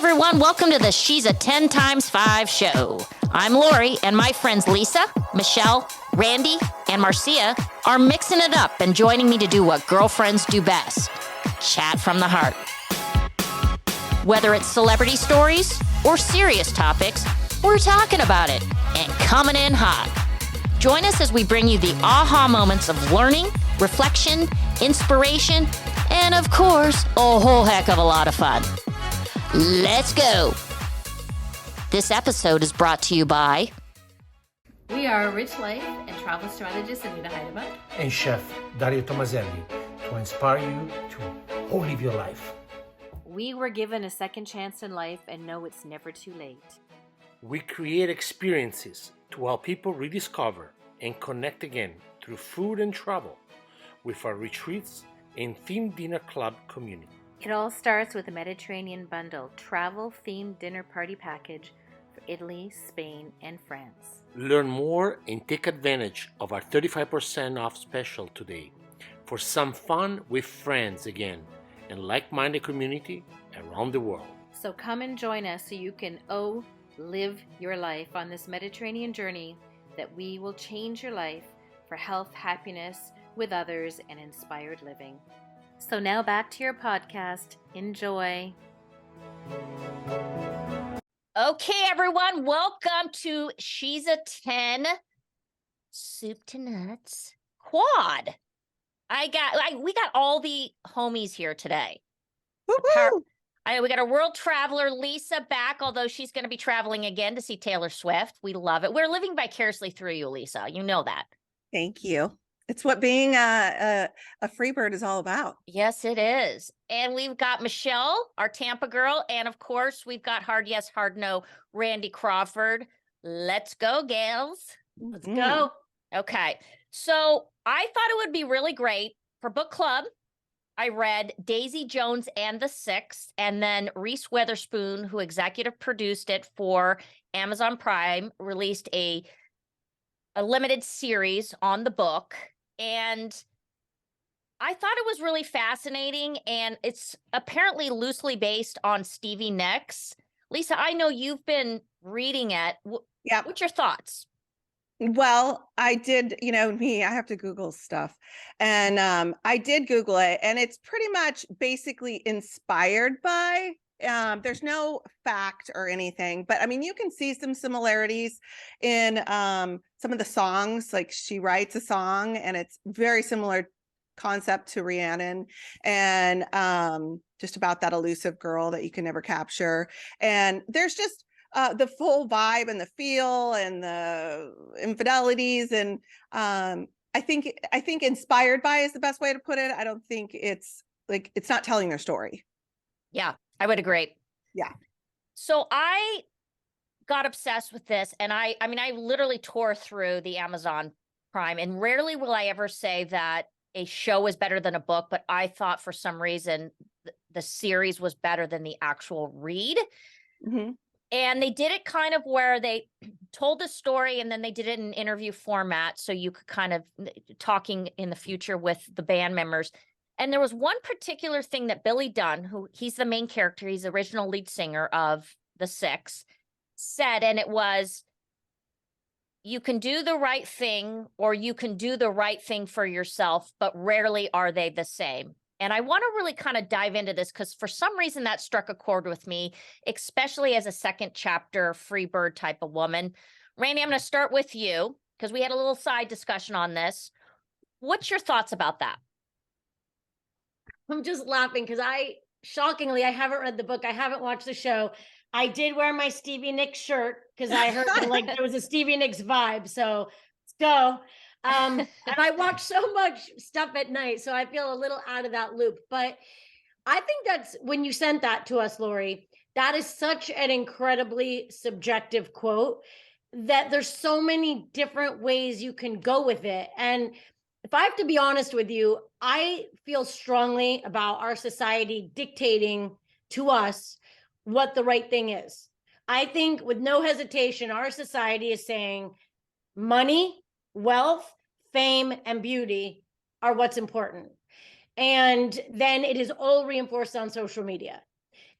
everyone. Welcome to the She's a 10 times 5 show. I'm Lori, and my friends Lisa, Michelle, Randy, and Marcia are mixing it up and joining me to do what girlfriends do best, chat from the heart. Whether it's celebrity stories or serious topics, we're talking about it and coming in hot. Join us as we bring you the aha moments of learning, reflection, inspiration, and of course, a whole heck of a lot of fun. Let's go. This episode is brought to you by... We are Rich Life and travel strategist Anita Heidemann. And Chef Dario Tomaselli to inspire you to whole live your life. We were given a second chance in life and know it's never too late. We create experiences to help people rediscover and connect again through food and travel with our retreats and themed dinner club community. It all starts with a Mediterranean bundle travel-themed dinner party package for Italy, Spain, and France. Learn more and take advantage of our 35% off special today for some fun with friends again and like-minded community around the world. So come and join us so you can live your life on this Mediterranean journey that we will change your life for health, happiness with others, and inspired living. So now back to your podcast. Enjoy. Okay, everyone, welcome to She's a 10 Soup to Nuts Quad. We got all the homies here today. We got a world traveler, Lisa, back, although she's going to be traveling again to see Taylor Swift. We love it. We're living vicariously through you, Lisa. You know that. Thank you. It's what being a free bird is all about. Yes, it is. And we've got Michelle, our Tampa girl. And of course, we've got hard yes, hard no, Randy Crawford. Let's go, gals. Let's go. Okay. So I thought it would be really great for book club. I read Daisy Jones and the Six, and then Reese Witherspoon, who executive produced it for Amazon Prime, released a limited series on the book. And I thought it was really fascinating, and it's apparently loosely based on Stevie Nicks. Lisa, I know you've been reading it. Yeah. What's your thoughts? Well, I did, I have to Google stuff. And I did Google it, and it's pretty much basically inspired by, there's no fact or anything, but I mean, you can see some similarities in some of the songs. Like she writes a song and it's very similar concept to Rhiannon, and just about that elusive girl that you can never capture. And there's just the full vibe and the feel and the infidelities. And I think inspired by is the best way to put it. I don't think it's not telling their story. Yeah, I would agree. Yeah. So I got obsessed with this, and I literally tore through the Amazon Prime, and rarely will I ever say that a show is better than a book, but I thought for some reason the series was better than the actual read. Mm-hmm. And they did it kind of where they told the story and then they did it in interview format. So you could kind of talking in the future with the band members. And there was one particular thing that Billy Dunn, he's the main character, he's the original lead singer of the Six, said, and it was, you can do the right thing or you can do the right thing for yourself, but rarely are they the same. And I want to really kind of dive into this because for some reason that struck a chord with me, especially as a second chapter free bird type of woman. Randy, I'm going to start with you because we had a little side discussion on this. What's your thoughts about that? I'm just laughing because I haven't read the book. I haven't watched the show. I did wear my Stevie Nicks shirt because I heard there was a Stevie Nicks vibe. So let's go. And I watch so much stuff at night, so I feel a little out of that loop. But I think that's when you sent that to us, Lori, that is such an incredibly subjective quote that there's so many different ways you can go with it. And if I have to be honest with you, I feel strongly about our society dictating to us what the right thing is. I think with no hesitation, our society is saying money, wealth, fame, and beauty are what's important. And then it is all reinforced on social media.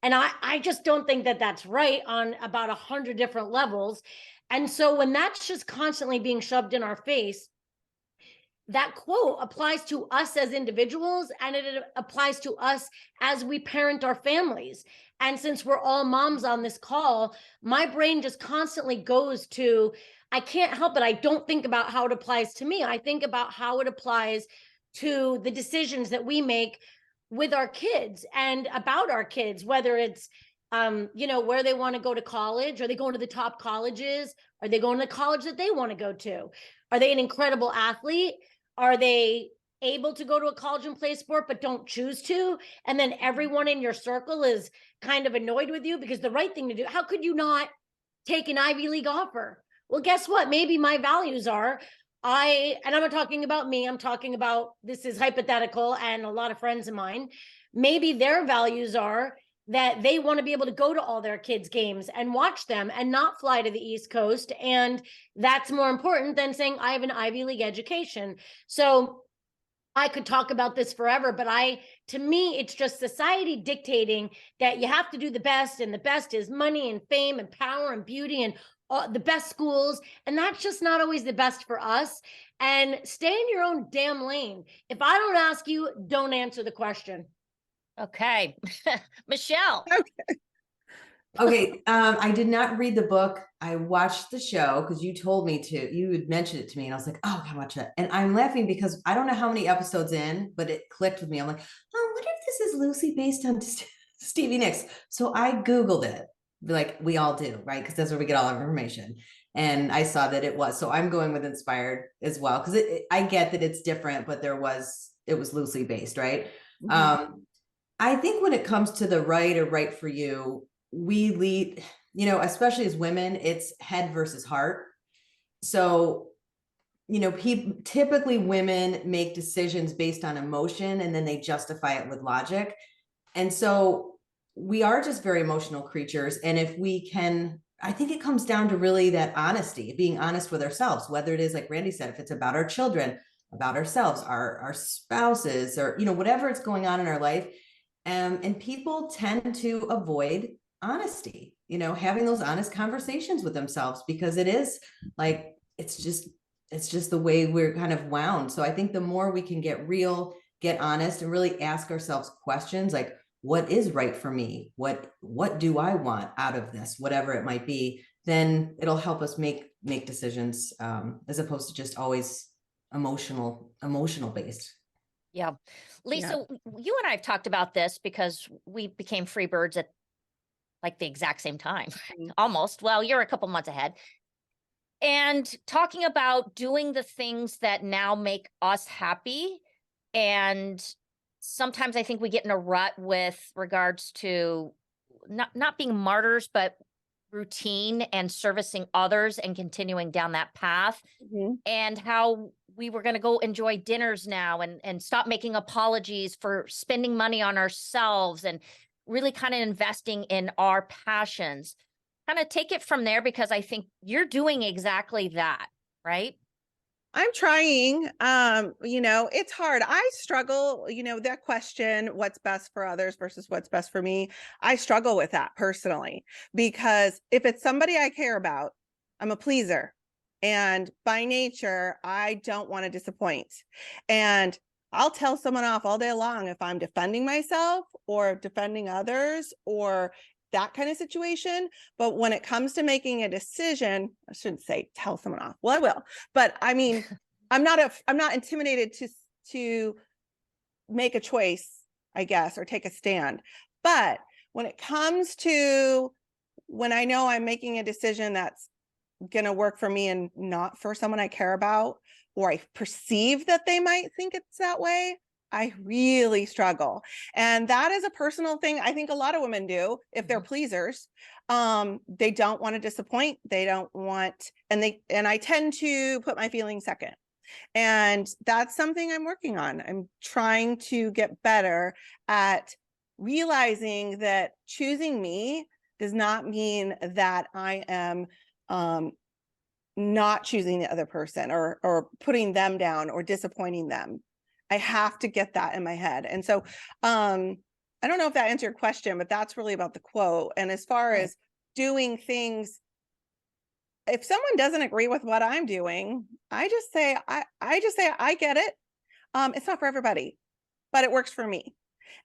And I just don't think that that's right on about 100 different levels. And so when that's just constantly being shoved in our face, that quote applies to us as individuals, and it applies to us as we parent our families. And since we're all moms on this call, my brain just constantly goes to, I can't help it. I don't think about how it applies to me. I think about how it applies to the decisions that we make with our kids and about our kids, whether it's where they want to go to college. Are they going to the top colleges? Are they going to the college that they want to go to? Are they an incredible athlete? Are they able to go to a college and play sport but don't choose to? And then everyone in your circle is kind of annoyed with you because the right thing to do, how could you not take an Ivy League offer? Well, guess what? Maybe my values are, and I'm not talking about me, I'm talking about, this is hypothetical and a lot of friends of mine, maybe their values are that they want to be able to go to all their kids' games and watch them and not fly to the East Coast. And that's more important than saying, I have an Ivy League education. So I could talk about this forever, but to me, it's just society dictating that you have to do the best, and the best is money and fame and power and beauty and the best schools. And that's just not always the best for us. And stay in your own damn lane. If I don't ask you, don't answer the question. Okay. Michelle. Okay. I did not read the book. I watched the show because you told me to. You had mentioned it to me, and I was like, "Oh, I can watch that." And I'm laughing because I don't know how many episodes in, but it clicked with me. I'm like, "Oh, what if this is loosely based on Stevie Nicks?" So I Googled it, like we all do, right? Because that's where we get all our information. And I saw that it was. So I'm going with inspired as well because I get that it's different, but it was loosely based, right? Mm-hmm. I think when it comes to the right for you, we lead, especially as women, it's head versus heart. So, typically women make decisions based on emotion and then they justify it with logic. And so we are just very emotional creatures. And if we can, I think it comes down to really that honesty, being honest with ourselves, whether it is like Randy said, if it's about our children, about ourselves, our spouses, or, whatever it's going on in our life. And people tend to avoid honesty, having those honest conversations with themselves, because it is like, it's just the way we're kind of wound. So I think the more we can get real, get honest, and really ask ourselves questions like, what is right for me? What do I want out of this? Whatever it might be, then it'll help us make decisions, as opposed to just always emotional based. Yeah. Lisa, you and I have talked about this because we became free birds at like the exact same time, almost. Well, you're a couple months ahead. And talking about doing the things that now make us happy. And sometimes I think we get in a rut with regards to not being martyrs, but routine and servicing others and continuing down that path. Mm-hmm. And how we were going to go enjoy dinners now and stop making apologies for spending money on ourselves and really kind of investing in our passions. Kind of take it from there, because I think you're doing exactly that, right? I'm trying. It's hard. I struggle, that question, what's best for others versus what's best for me. I struggle with that personally, because if it's somebody I care about, I'm a pleaser. And by nature, I don't want to disappoint. And I'll tell someone off all day long if I'm defending myself or defending others or that kind of situation. But when it comes to making a decision, I shouldn't say tell someone off. Well, I will. But I mean, I'm not intimidated to make a choice, I guess, or take a stand. But when it comes to when I know I'm making a decision that's going to work for me and not for someone I care about, or I perceive that they might think it's that way, I really struggle. And that is a personal thing. I think a lot of women do if they're pleasers. They don't want to disappoint. They don't want, and I tend to put my feelings second. And that's something I'm working on. I'm trying to get better at realizing that choosing me does not mean that I am not choosing the other person or putting them down or disappointing them. I have to get that in my head. And so I I don't know if that answered your question, but that's really about the quote. And as far Right. as doing things, if someone doesn't agree with what I'm doing, I just say, I get it. It's not for everybody, but it works for me.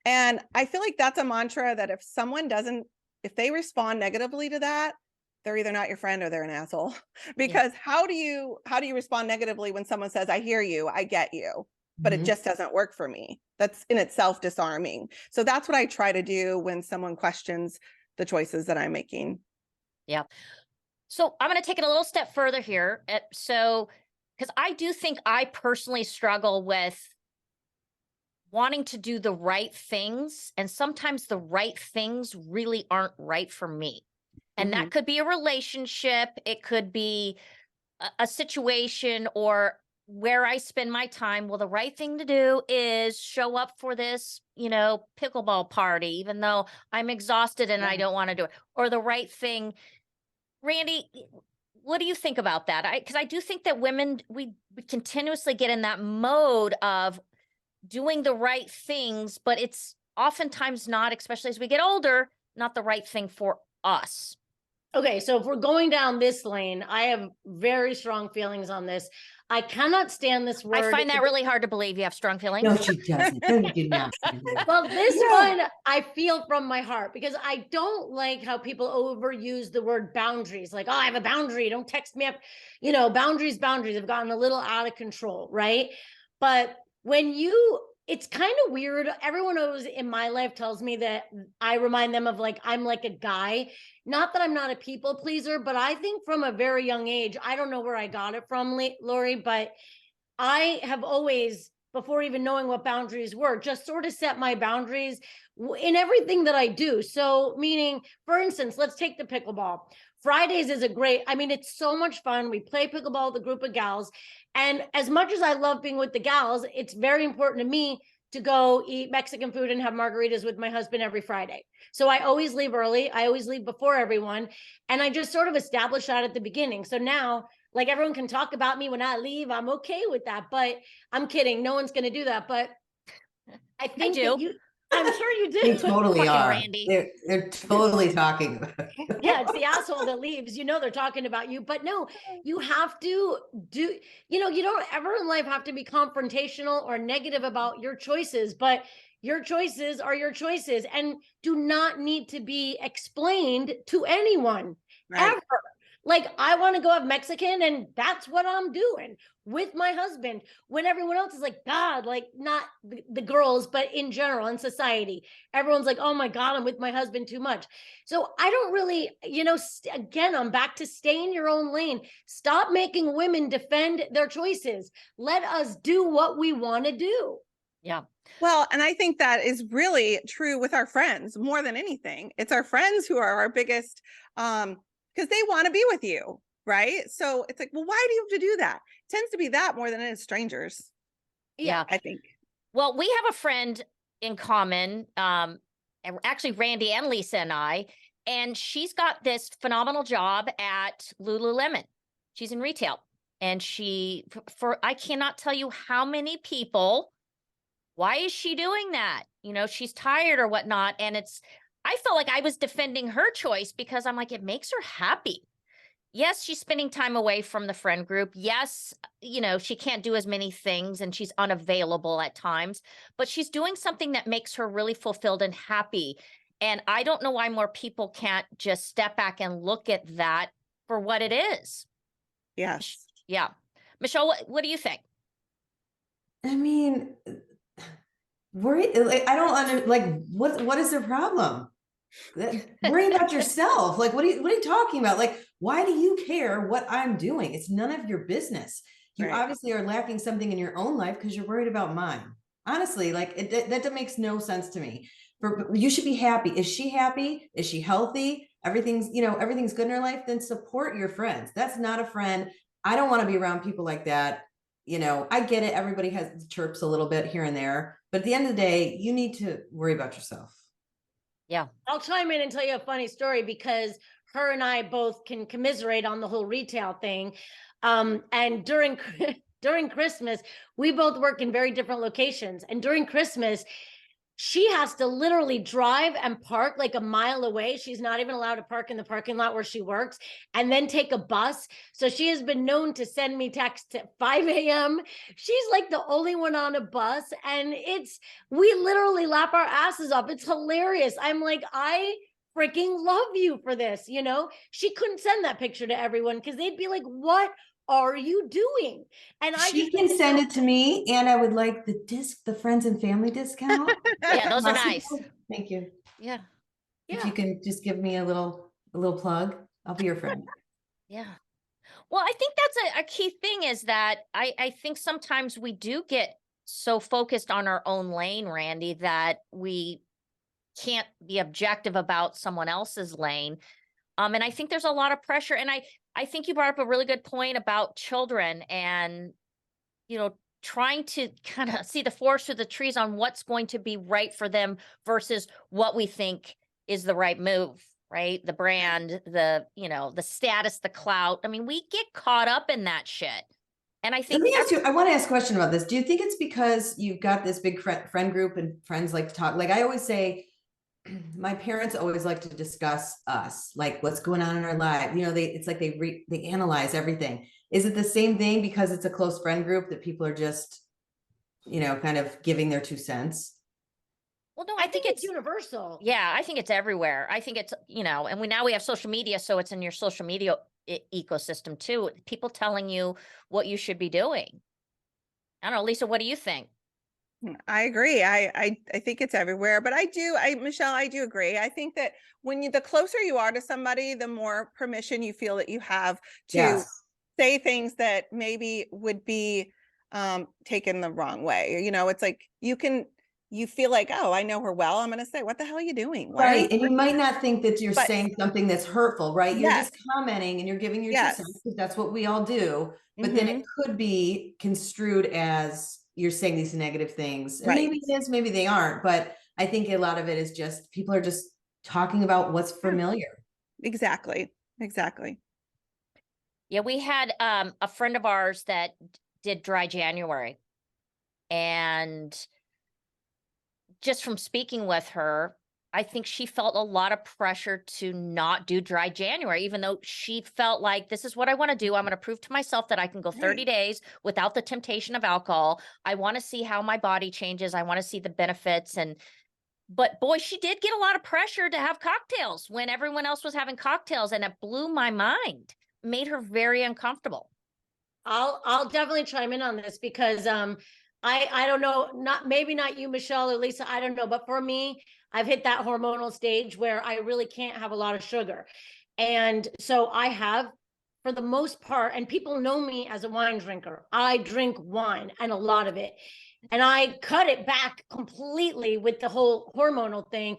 And I feel like that's a mantra that if someone doesn't, if they respond negatively to that, they're either not your friend or they're an asshole. Because how do you respond negatively when someone says, I hear you, I get you, but it Mhm. just doesn't work for me? That's in itself disarming. So that's what I try to do when someone questions the choices that I'm making. Yeah. So I'm going to take it a little step further here. Because I do think I personally struggle with wanting to do the right things. And sometimes the right things really aren't right for me. And that Mhm. could be a relationship, it could be a situation or where I spend my time. Well, the right thing to do is show up for this, pickleball party, even though I'm exhausted and I Yeah. don't want to do it. Or the right thing. Randy, what do you think about that? Because I do think that women, we continuously get in that mode of doing the right things, but it's oftentimes not, especially as we get older, not the right thing for us. Okay, so if we're going down this lane, I have very strong feelings on this. I cannot stand this word. I find that really hard to believe you have strong No, feelings. she doesn't. No, you do not. Well, this Yeah. one I feel from my heart because I don't like how people overuse the word boundaries. Like, oh, I have a boundary. Don't text me up. Boundaries have gotten a little out of control, right? But it's kind of weird. Everyone who's in my life tells me that I remind them of like, I'm like a guy. Not that I'm not a people pleaser, but I think from a very young age, I don't know where I got it from, Lori, but I have always, before even knowing what boundaries were, just sort of set my boundaries in everything that I do. So, meaning, for instance, let's take the pickleball. Fridays is it's so much fun. We play pickleball with a group of gals. And as much as I love being with the gals, it's very important to me to go eat Mexican food and have margaritas with my husband every Friday. So I always leave early. I always leave before everyone. And I just sort of established that at the beginning. So now, like, everyone can talk about me when I leave, I'm okay with that, but I'm kidding. No one's going to do that. But I think do. I'm sure you They do. totally Fucking are. Randy. They're totally talking about it. Yeah, it's the asshole that leaves. They're talking about you. But no, you have to do, you don't ever in life have to be confrontational or negative about your choices, but your choices are your choices and do not need to be explained to anyone Right. ever. Like, I want to go have Mexican, and that's what I'm doing with my husband. When everyone else is like, God, like, not the girls, but in general, in society, everyone's like, oh my God, I'm with my husband too much. So I don't really, again, I'm back to stay in your own lane. Stop making women defend their choices. Let us do what we want to do. Yeah. Well, and I think that is really true with our friends more than anything. It's our friends who are our biggest, because they want to be with you, right? So it's like, well, why do you have to do that? It tends to be that more than it is strangers. Yeah. I think. Well, we have a friend in common, and actually Randy and Lisa and I, and she's got this phenomenal job at Lululemon. She's in retail, and I cannot tell you how many people, why is she doing that? She's tired or whatnot. And I felt like I was defending her choice because I'm like, it makes her happy. Yes, she's spending time away from the friend group. Yes, she can't do as many things and she's unavailable at times, but she's doing something that makes her really fulfilled and happy. And I don't know why more people can't just step back and look at that for what it is. Yes. Yeah. Michelle, what do you think? I mean, I don't what is their problem? Worry about yourself. Like, what are you talking about? Like, why do you care what I'm doing? It's none of your business. You Right. obviously are lacking something in your own life because you're worried about mine. Honestly, like that makes no sense to me. You should be happy. Is she happy? Is she healthy? Everything's good in her life. Then support your friends. That's not a friend. I don't want to be around people like that. I get it. Everybody has chirps a little bit here and there, but at the end of the day, you need to worry about yourself. Yeah. I'll chime in and tell you a funny story because her and I both can commiserate on the whole retail thing. And during Christmas, we both work in very different locations. And during Christmas, she has to literally drive and park like a mile away. She's not even allowed to park in the parking lot where she works, and then take a bus. So she has been known to send me texts at 5 a.m. She's like the only one on a bus. And we literally lap our asses off. It's hilarious. I'm like, I freaking love you for this. She couldn't send that picture to everyone because they'd be like, what are you doing? And She can send it to me, and I would like the friends and family discount. Yeah, those are Possible? nice. Thank you. Yeah. If you can just give me a little plug, I'll be your friend. Yeah. Well, I think that's a key thing, is that I think sometimes we do get so focused on our own lane, Randy, that we can't be objective about someone else's lane. And I think there's a lot of pressure. And I think you brought up a really good point about children and, trying to kind of see the forest through the trees on what's going to be right for them versus what we think is the right move, right? The brand, the status, the clout. I mean, we get caught up in that shit. And I think Let me ask you, I want to ask a question about this. Do you think it's because you've got this big friend group and friends like to talk? Like I always say, my parents always like to discuss us, like what's going on in our life. It's like they analyze everything. Is it the same thing because it's a close friend group that people are just, kind of giving their 2 cents? Well, no, I think it's universal. Yeah, I think it's everywhere. I think it's, and now we have social media, so it's in your social media ecosystem too. People telling you what you should be doing. I don't know, Lisa, what do you think? I agree. I think it's everywhere, but Michelle, I do agree. I think that the closer you are to somebody, the more permission you feel that you have to say things that maybe would be taken the wrong way. It's like you feel like, oh, I know her well. I'm going to say, what the hell are you doing? Right. And you might not think that you're saying something that's hurtful, right? You're just commenting and you're giving your 2 cents, because that's what we all do. But then it could be construed as you're saying these negative things. And maybe it is, maybe they aren't. But I think a lot of it is just people are just talking about what's familiar. Exactly. Yeah, we had a friend of ours that did dry January. And just from speaking with her, I think she felt a lot of pressure to not do dry January, even though she felt like, this is what I want to do. I'm going to prove to myself that I can go 30 days without the temptation of alcohol. I want to see how my body changes. I want to see the benefits. But boy, she did get a lot of pressure to have cocktails when everyone else was having cocktails. And it blew my mind, made her very uncomfortable. I'll definitely chime in on this because I don't know, maybe not you, Michelle or Lisa, I don't know, but for me, I've hit that hormonal stage where I really can't have a lot of sugar. And so I have, for the most part, and people know me as a wine drinker. I drink wine, and a lot of it. And I cut it back completely with the whole hormonal thing.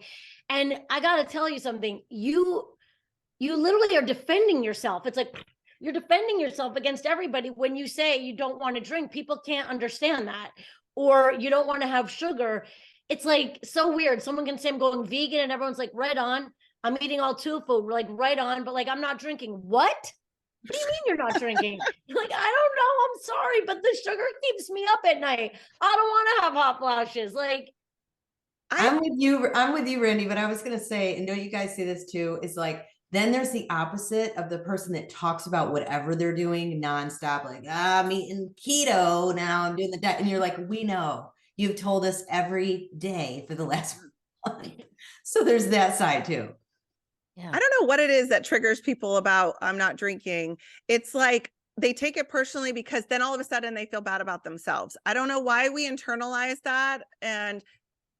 And I got to tell you something, you literally are defending yourself. It's like, you're defending yourself against everybody when you say you don't want to drink. People can't understand that. Or you don't want to have sugar. It's like so weird. Someone can say I'm going vegan and everyone's like, right on. I'm eating all tofu, like right on, but like I'm not drinking. What do you mean you're not drinking? You're like, I don't know. I'm sorry, but the sugar keeps me up at night. I don't want to have hot flashes. Like, I'm with you, Randy, but I was going to say, and know you guys say this too, is like, then there's the opposite of the person that talks about whatever they're doing nonstop. Like, I'm eating keto. Now I'm doing the diet. And you're like, we know you've told us every day for the last month. So there's that side too. Yeah. I don't know what it is that triggers people about I'm not drinking. It's like they take it personally because then all of a sudden they feel bad about themselves. I don't know why we internalize that and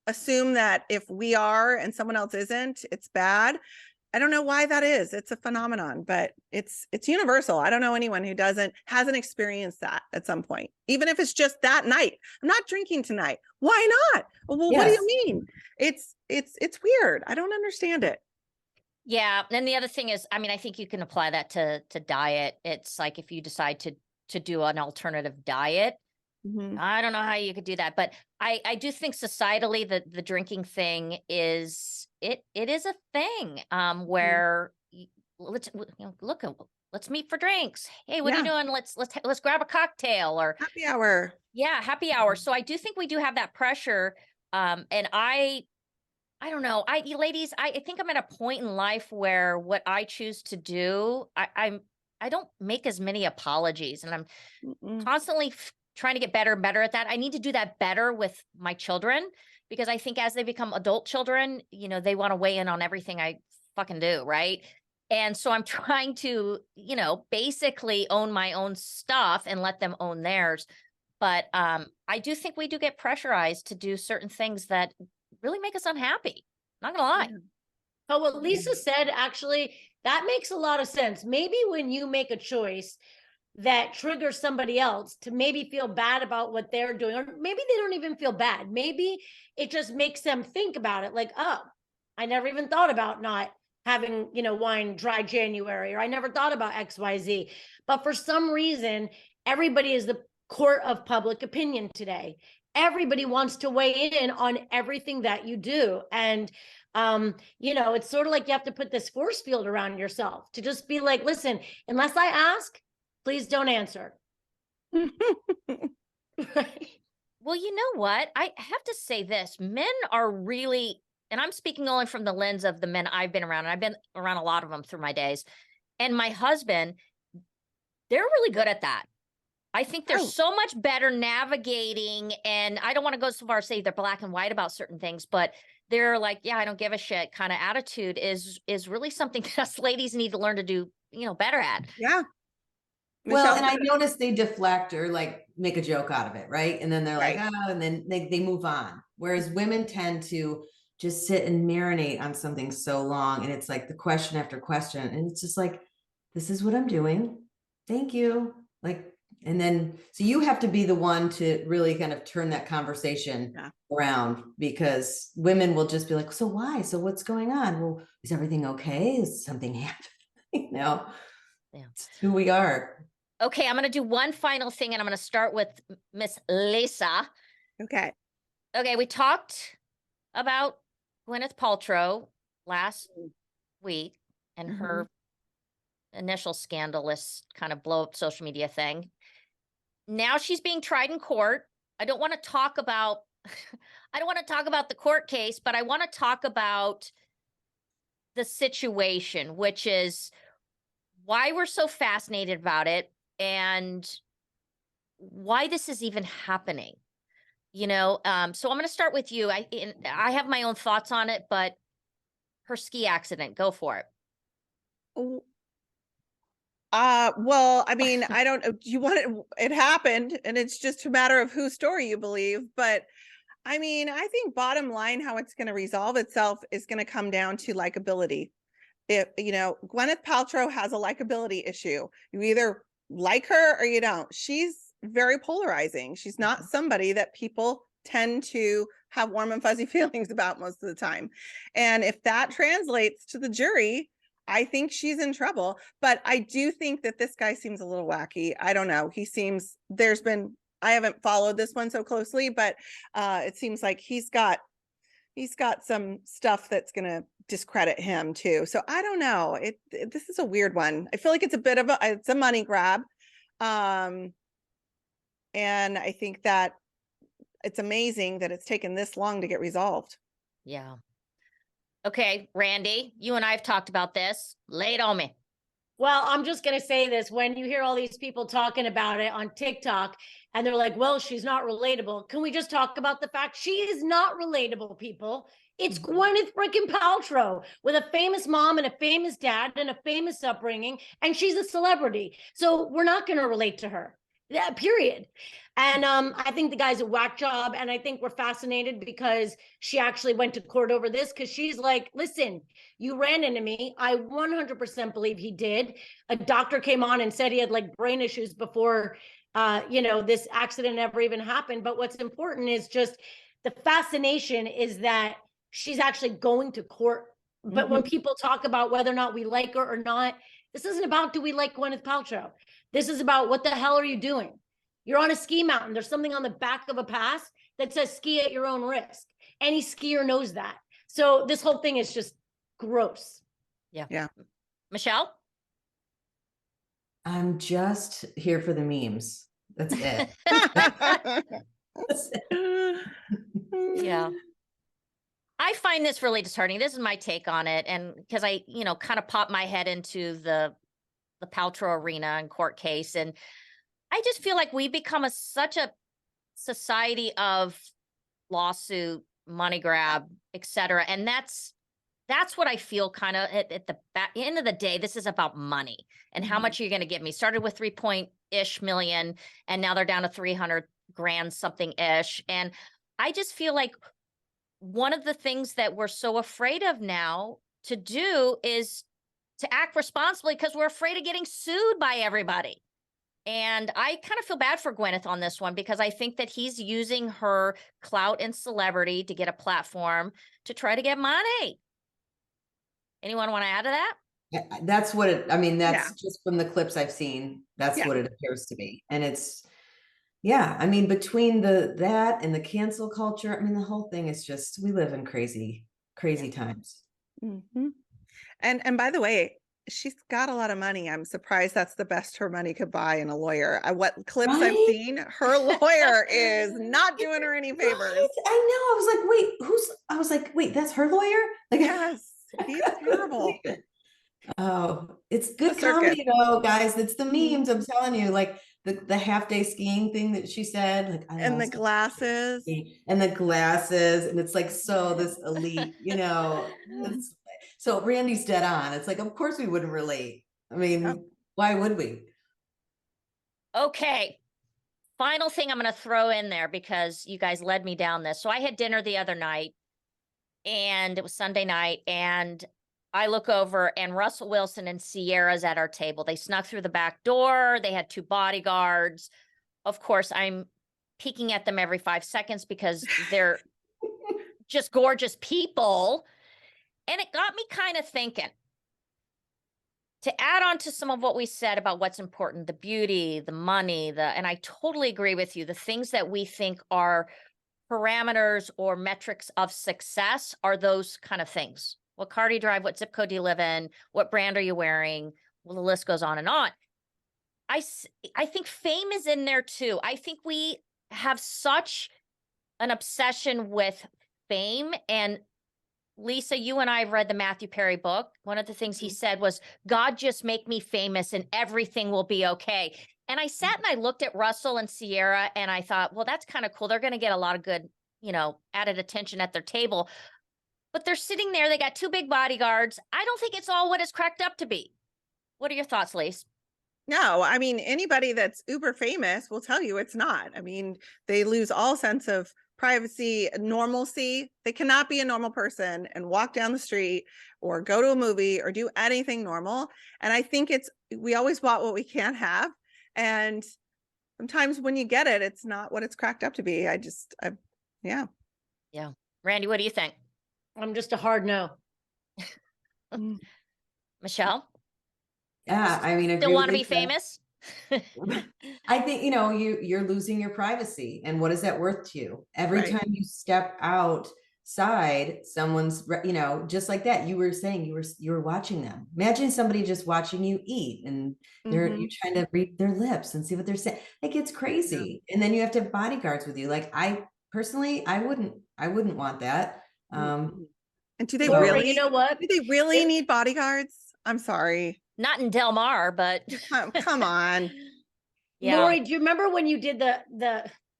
assume that if we are and someone else isn't, it's bad. I don't know why that is. It's a phenomenon, but it's universal. I don't know anyone who hasn't experienced that at some point, even if it's just that night. I'm not drinking tonight. Why not? Well, yes. What do you mean? It's weird. I don't understand it. Yeah. And the other thing is, I mean, I think you can apply that to diet. It's like if you decide to do an alternative diet, I don't know how you could do that, but I do think societally the drinking thing is it is a thing where let's let's meet for drinks. Hey, what are you doing? Let's grab a cocktail or happy hour. Yeah, happy hour. So I do think we do have that pressure And I don't know. Ladies, I think I'm at a point in life where what I choose to do, I don't make as many apologies, and I'm Mm-mm. constantly trying to get better and better at that. I need to do that better with my children, because I think as they become adult children, they want to weigh in on everything I fucking do, right? And so I'm trying to, basically own my own stuff and let them own theirs. But I do think we do get pressurized to do certain things that really make us unhappy. Not gonna lie. Yeah. Oh, what Lisa said, actually, that makes a lot of sense. Maybe when you make a choice that triggers somebody else to maybe feel bad about what they're doing, or maybe they don't even feel bad. Maybe it just makes them think about it like, oh, I never even thought about not having, wine dry January, or I never thought about XYZ. But for some reason, everybody is the court of public opinion today. Everybody wants to weigh in on everything that you do. And it's sort of like you have to put this force field around yourself to just be like, listen, unless I ask, please don't answer. Right? Well, you know what? I have to say this. Men are really, and I'm speaking only from the lens of the men I've been around, and I've been around a lot of them through my days. And my husband, they're really good at that. I think they're Oh. so much better navigating, and I don't want to go so far as say they're black and white about certain things, but they're like, yeah, I don't give a shit kind of attitude is really something that us ladies need to learn to do, better at. Yeah. Well, Michelle? and I noticed they deflect or like make a joke out of it, right? And then they're like, Right. oh, and then they move on. Whereas women tend to just sit and marinate on something so long. And it's like the question after question. And it's just like, this is what I'm doing. Thank you. Like, and then, so you have to be the one to really kind of turn that conversation around, because women will just be like, so why? So what's going on? Well, is everything okay? Is something happening? Yeah. It's who we are. Okay, I'm going to do one final thing, and I'm going to start with Miss Lisa. Okay. Okay, we talked about Gwyneth Paltrow last week and her initial scandalous kind of blow up social media thing. Now she's being tried in court. I don't want to talk about the court case, but I want to talk about the situation, which is why we're so fascinated about it and why this is even happening. So I'm going to start with you. I have my own thoughts on it, but her ski accident, go for it. Well, I mean, I don't know. It happened, and it's just a matter of whose story you believe. But I mean, I think bottom line, how it's going to resolve itself is going to come down to likability. Gwyneth Paltrow has a likability issue. You either like her or you don't. She's very polarizing. She's not somebody that people tend to have warm and fuzzy feelings about most of the time. And if that translates to the jury, I think she's in trouble. But I do think that this guy seems a little wacky. I don't know. I haven't followed this one so closely, but it seems like he's got some stuff that's going to discredit him too. So I don't know. This is a weird one. I feel like it's a money grab. And I think that it's amazing that it's taken this long to get resolved. Yeah. Okay, Randy, you and I have talked about this. Lay it on me. Well, I'm just going to say this. When you hear all these people talking about it on TikTok and they're like, well, she's not relatable. Can we just talk about the fact she is not relatable, people? It's Gwyneth freaking Paltrow with a famous mom and a famous dad and a famous upbringing, and she's a celebrity. So we're not going to relate to her. Yeah, period. And I think the guy's a whack job. And I think we're fascinated because she actually went to court over this, because she's like, listen, you ran into me. I 100% believe he did. A doctor came on and said he had like brain issues before, this accident ever even happened. But what's important is just the fascination is that she's actually going to court. But when people talk about whether or not we like her or not, this isn't about do we like Gwyneth Paltrow. This is about what the hell are you doing? You're on a ski mountain. There's something on the back of a pass that says ski at your own risk. Any skier knows that. So this whole thing is just gross. Yeah. Michelle? I'm just here for the memes. That's it. Yeah. I find this really disheartening. This is my take on it. And because I, kind of popped my head into the Paltrow arena and court case. And I just feel like we become such a society of lawsuit, money grab, et cetera. And that's what I feel kind of at the end of the day. This is about money and how much are you going to give me? Started with 3-ish million, and now they're down to 300 grand something ish. And I just feel like one of the things that we're so afraid of now to do is to act responsibly because we're afraid of getting sued by everybody. And I kind of feel bad for Gwyneth on this one because I think that he's using her clout and celebrity to get a platform to try to get money. Anyone want to add to that? Yeah, that's what it, I mean, that's just from the clips I've seen. That's what it appears to be. And it's, I mean, between that and the cancel culture, I mean, the whole thing is just, we live in crazy times. Mm-hmm. And by the way, she's got a lot of money. I'm surprised that's the best her money could buy in a lawyer. What clips I've seen, her lawyer is not doing her any favors. Right? I know. I was like, wait, that's her lawyer? Like, yes, he's terrible. Oh, it's good comedy though, guys. It's the memes. I'm telling you, like the half-day skiing thing that she said, like, and the glasses, and it's like, so this elite, it's, so Randy's dead on. It's like, of course we wouldn't relate. I mean, why would we? Okay. Final thing I'm going to throw in there because you guys led me down this. So I had dinner the other night and it was Sunday night, and I look over and Russell Wilson and Sierra's at our table. They snuck through the back door. They had 2 bodyguards. Of course, I'm peeking at them every 5 seconds because they're just gorgeous people. And it got me kind of thinking, to add on to some of what we said about what's important, the beauty, the money, and I totally agree with you, the things that we think are parameters or metrics of success are those kind of things. What car do you drive? What zip code do you live in? What brand are you wearing? Well, the list goes on and on. I think fame is in there too. I think we have such an obsession with fame. And Lisa, you and I have read the Matthew Perry book. One of the things he said was, God, just make me famous and everything will be okay. And I sat and I looked at Russell and Sierra and I thought, well, that's kind of cool. They're going to get a lot of good, added attention at their table. But they're sitting there. They got 2 big bodyguards. I don't think it's all what it's cracked up to be. What are your thoughts, Lise? No, I mean, anybody that's uber famous will tell you it's not. I mean, they lose all sense of privacy, normalcy. They cannot be a normal person and walk down the street or go to a movie or do anything normal. And I think we always want what we can't have. And sometimes when you get it, it's not what it's cracked up to be. Yeah. Randy, what do you think? I'm just a hard no. Michelle? Yeah, I mean, still want to be famous? I think, you're losing your privacy. And what is that worth to you? Every time you step outside, someone's, just like that, you were saying you were watching them. Imagine somebody just watching you eat and you're trying to read their lips and see what they're saying. Like, it's crazy. And then you have to have bodyguards with you. Like, I personally, I wouldn't want that. And do they really, you know what? Do they really need bodyguards? I'm sorry. Not in Del Mar, but come on. Yeah. Lori, do you remember when you did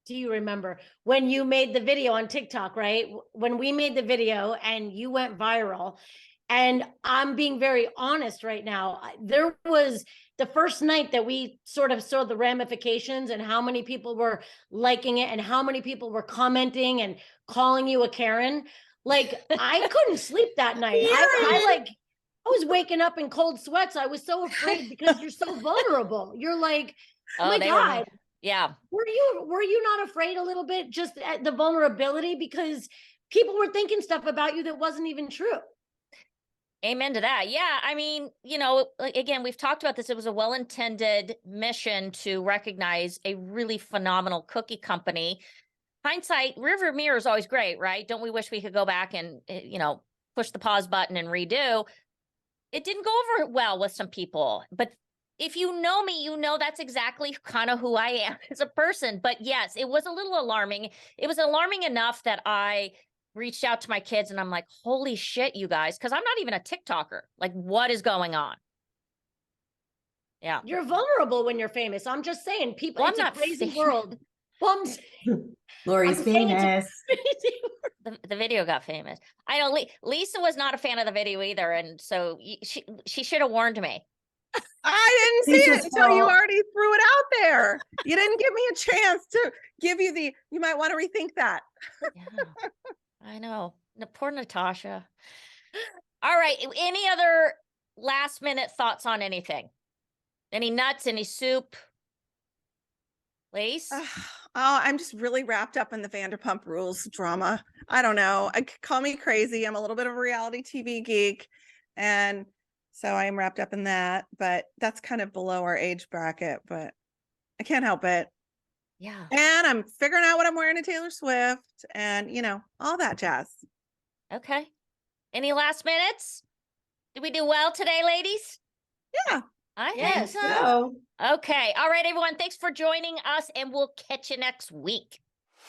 do you remember when you made the video on TikTok, right? When we made the video and you went viral, and I'm being very honest right now, there was the first night that we sort of saw the ramifications and how many people were liking it and how many people were commenting and calling you a Karen. Like, I couldn't sleep that night. I was waking up in cold sweats. I was so afraid because you're so vulnerable. You're like, oh my God. Yeah. Were you not afraid a little bit just at the vulnerability because people were thinking stuff about you that wasn't even true? Amen to that. Yeah. I mean, again, we've talked about this. It was a well-intended mission to recognize a really phenomenal cookie company. Hindsight, rearview mirror is always great, right? Don't we wish we could go back and, push the pause button and redo? It didn't go over well with some people, but if you know me, you know that's exactly kind of who I am as a person. But yes, it was a little alarming. It was alarming enough that I reached out to my kids and I'm like, holy shit, you guys, because I'm not even a TikToker. Like, what is going on? Yeah. You're vulnerable when you're famous. I'm just saying, people, Well, it's I'm a not crazy famous. world. Well, Lori's I'm saying it's a famous. crazy world. The video got famous. I know Lisa was not a fan of the video either. And so she should have warned me. I didn't see it Lisa's until you fault. already threw it out there. You didn't give me a chance to give you you might want to rethink that. Yeah, I know. Poor Natasha. All right. Any other last minute thoughts on anything? Any nuts? Any soup? Lace? Oh, I'm just really wrapped up in the Vanderpump Rules drama. I don't know. Call me crazy. I'm a little bit of a reality TV geek. And so I'm wrapped up in that, but that's kind of below our age bracket, but I can't help it. Yeah. And I'm figuring out what I'm wearing to Taylor Swift and, all that jazz. Okay. Any last minutes? Did we do well today, ladies? Yeah. I think Yes. so. Okay. All right, everyone. Thanks for joining us, and we'll catch you next week.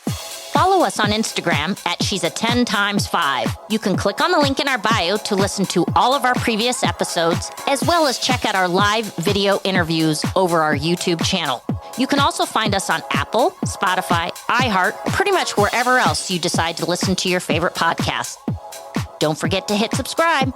Follow us on Instagram at She's a 10 times 5. You can click on the link in our bio to listen to all of our previous episodes, as well as check out our live video interviews over our YouTube channel. You can also find us on Apple, Spotify, iHeart, pretty much wherever else you decide to listen to your favorite podcast. Don't forget to hit subscribe.